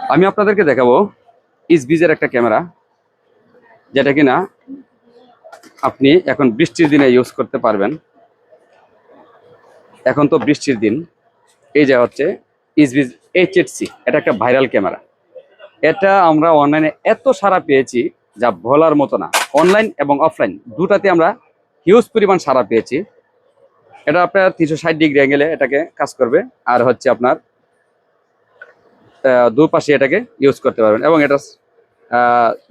আমি আপনাদেরকে দেখাবো ইসবিজের একটা ক্যামেরা, যেটা কিনা আপনি এখন বৃষ্টির দিনে ইউজ করতে পারবেন। এখন তো বৃষ্টির দিন। এই যে হচ্ছে ইসবিজ এইচ8সি, এটা একটা ভাইরাল ক্যামেরা। এটা আমরা অনলাইনে এত সাড়া পেয়েছি যা বলার মতো না। অনলাইন এবং অফলাইন দুটাতে আমরা হিউজ পরিমাণ সাড়া পেয়েছি। এটা আপনার 360 ডিগ্রি অ্যাঙ্গেলে এটাকে কাজ করবে, আর হচ্ছে আপনার দুপাশে এটাকে ইউজ করতে পারবেন। এবং এটা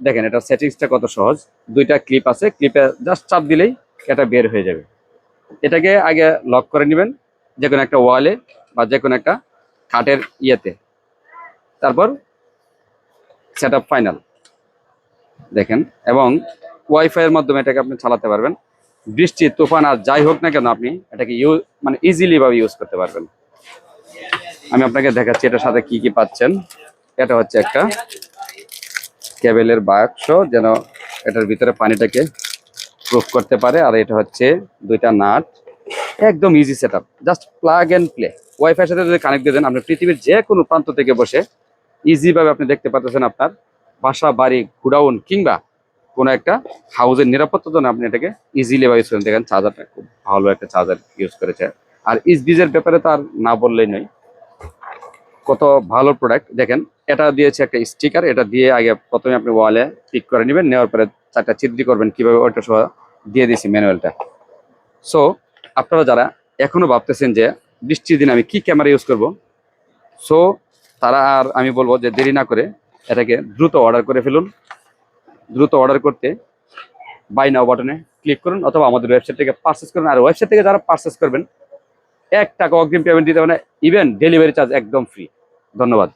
দেখেন, এটা সেটিংসটা কত সহজ। দুইটা ক্লিপ আছে, ক্লিপে জাস্ট চাপ দিলেই এটা বের হয়ে যাবে। এটাকে আগে লক করে নেবেন যে কোনো একটা ওয়ালে বা যে কোনো একটা খাটের ইয়েতে, তারপর সেট আপ ফাইনাল দেখেন। এবং ওয়াইফাই এর মাধ্যমে এটাকে আপনি চালাতে পারবেন। বৃষ্টি তুফান আর যাই হোক না কেন আপনি এটাকে মানে ইজিলি ভাবে ইউজ করতে পারবেন। আমি আপনাকে দেখাচ্ছি এটার সাথে কি কি পাচ্ছেন। এটা হচ্ছে একটা কেবেলের বাক্স, যেন এটার ভিতরে পানিটাকে প্রুফ করতে পারে। আর এটা হচ্ছে দুইটা নাট, একদম easy set up, just plug and play. WiFi সাথে যদি কানেক্ট দিয়ে দেন, আপনি পৃথিবীর যে কোনো প্রান্ত থেকে বসে ইজি ভাবে আপনি দেখতে পাচ্ছেন আপনার বাসা, বাড়ি, গুডাউন কিংবা কোনো একটা হাউসের নিরাপত্তার জন্য আপনি এটাকে ইজিলি ভাবে ইউজ করেন। দেখেন চার্জারটা খুব ভালো একটা চার্জার ইউজ করেছে। আর ইসবিজের ব্যাপারে তো আর না বললেই নয়, কত ভালো প্রোডাক্ট। দেখেন এটা দিয়েছে একটা স্টিকার, এটা দিয়ে আগে প্রথমে আপনি ওয়ালে পিক করে নেবেন, নেওয়ার পরে চারটা চিত্রি করবেন কিভাবে, ওইটা সহ দিয়ে দিয়েছি ম্যানুয়ালটা। সো আপনারা যারা এখনো ভাবতেছেন যে বৃষ্টির দিন আমি কি ক্যামেরা ইউজ করব, সো তারা, আর আমি বলবো যে দেরি না করে এটাকে দ্রুত অর্ডার করে ফেলুন। দ্রুত অর্ডার করতে বাই নাও বাটনে ক্লিক করুন, অথবা আমাদের ওয়েবসাইট থেকে পারচেস করুন। আর ওয়েবসাইট থেকে যারা পারচেস করবেন 1 টাকা অগ্রিম পেমেন্ট দিতে হবে না, ইভেন ডেলিভারি চার্জ একদম ফ্রি। ধন্যবাদ।